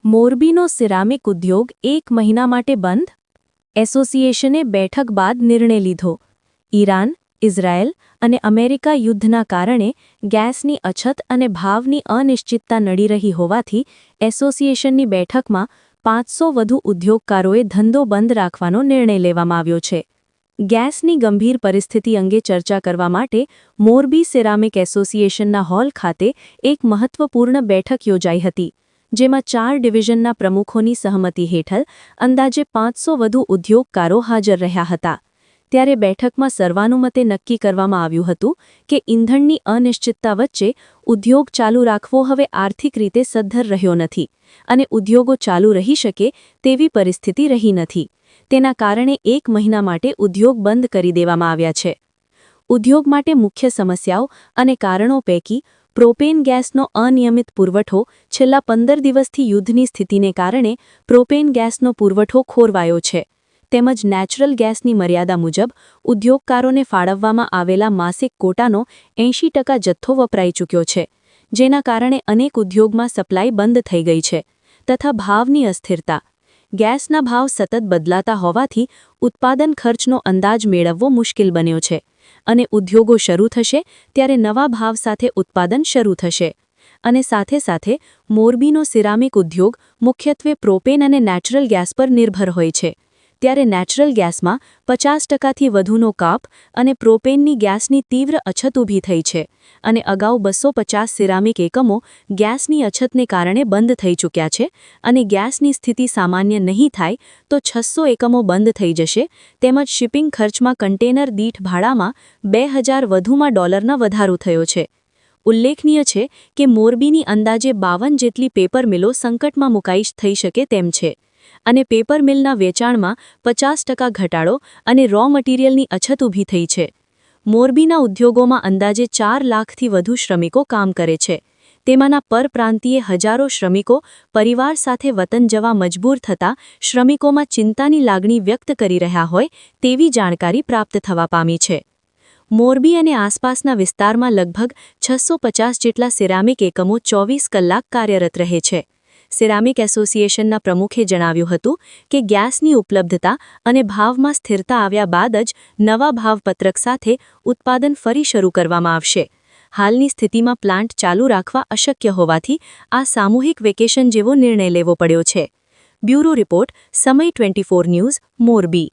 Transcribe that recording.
મોરબીનો ceramic ઉદ્યોગ 1 મહિના માટે બંધ. એસોસિએશને બેઠક બાદ નિર્ણય લીધો. ઈરાન, ઇઝરાયેલ અને અમેરિકા યુદ્ધના કારણે ગેસની અછત અને ભાવની અનિશ્ચિતતા નડી રહી હોવાથી એસોસિએશનની બેઠકમાં 500 વધુ ઉદ્યોગકારોએ ધંધો બંધ રાખવાનો નિર્ણય લેવામાં આવ્યો છે. ગેસની ગંભીર પરિસ્થિતિ અંગે ચર્ચા કરવા માટે મોરબી સિરામિક એસોસિએશનના હોલ ખાતે એક મહત્વપૂર્ણ બેઠક યોજાઈ હતી, જેમાં 4 ડિવિઝનના પ્રમુખોની સહમતિ હેઠળ અંદાજે 500 વધુ ઉદ્યોગકારો હાજર રહ્યા હતા. ત્યારે બેઠકમાં સર્વાનુમતે નક્કી કરવામાં આવ્યું હતું કે ઇંધણની અનિશ્ચિતતા વચ્ચે ઉદ્યોગ ચાલુ રાખવો હવે આર્થિક રીતે સદ્ધર રહ્યો નથી અને ઉદ્યોગો ચાલુ રહી શકે તેવી પરિસ્થિતિ રહી નથી. તેના કારણે 1 મહિના માટે ઉદ્યોગ બંધ કરી દેવામાં આવ્યા છે. ઉદ્યોગ માટે મુખ્ય સમસ્યાઓ અને કારણો પૈકી પ્રોપેન ગેસનો અનિયમિત પુરવઠો. છેલ્લા 15 દિવસથી યુદ્ધની સ્થિતિને કારણે પ્રોપેન ગેસનો પુરવઠો ખોરવાયો છે, તેમજ નેચરલ ગેસની મર્યાદા મુજબ ઉદ્યોગકારોને ફાળવવામાં આવેલા માસિક કોટાનો 80% જથ્થો વપરાઈ ચૂક્યો છે, જેના કારણે અનેક ઉદ્યોગમાં સપ્લાય બંધ થઈ ગઈ છે. તથા ભાવની અસ્થિરતા. ગેસના ભાવ સતત બદલાતા હોવાથી ઉત્પાદન ખર્ચનો અંદાજ મેળવવો મુશ્કેલ બન્યો છે અને ઉદ્યોગો શરૂ થશે ત્યારે નવા ભાવ સાથે ઉત્પાદન શરૂ થશે. અને સાથે સાથે મોરબીનો સિરામિક ઉદ્યોગ મુખ્યત્વે પ્રોપેન અને નેચરલ ગેસ પર નિર્ભર હોય છે, ત્યારે નેચરલ ગેસમાં 50%થી વધુનો કાપ અને પ્રોપેનની ગેસની તીવ્ર અછત ઊભી થઈ છે અને અગાઉ 250 સિરામિક એકમો ગેસની અછતને કારણે બંધ થઈ ચૂક્યા છે અને ગેસની સ્થિતિ સામાન્ય નહીં થાય તો 600 એકમો બંધ થઈ જશે. તેમજ શિપિંગ ખર્ચમાં કન્ટેનર દીઠ ભાડામાં $2000 વધુમાં ડોલરનો વધારો થયો છે. ઉલ્લેખનીય છે કે મોરબીની અંદાજે 52 જેટલી પેપર મિલો સંકટમાં મુકાઈ થઈ શકે તેમ છે અને પેપર મિલના વેચાણમાં 50% ઘટાડો અને રો મટીરિયલની અછત ઊભી થઈ છે. મોરબીના ઉદ્યોગોમાં અંદાજે 4 લાખથી વધુ શ્રમિકો કામ કરે છે. તેમાંના પરપ્રાંતીય હજારો શ્રમિકો પરિવાર સાથે વતન જવા મજબૂર થતા શ્રમિકોમાં ચિંતાની લાગણી વ્યક્ત કરી રહ્યા હોય તેવી જાણકારી પ્રાપ્ત થવા પામી છે. મોરબી અને આસપાસના વિસ્તારમાં લગભગ 650 જેટલા સિરામિક એકમો 24 કલાક કાર્યરત રહે છે. સિરામિક એસોસિએશનના પ્રમુખે જણાવ્યું હતું કે ગેસની ઉપલબ્ધતા અને ભાવમાં સ્થિરતા આવ્યા બાદ જ નવા ભાવપત્રક સાથે ઉત્પાદન ફરી શરૂ કરવામાં આવશે. હાલની સ્થિતિમાં પ્લાન્ટ ચાલુ રાખવા અશક્ય હોવાથી આ સામૂહિક વેકેશન જેવો નિર્ણય લેવો પડ્યો છે. બ્યુરો રિપોર્ટ, સમય 24 ન્યૂઝ, મોરબી.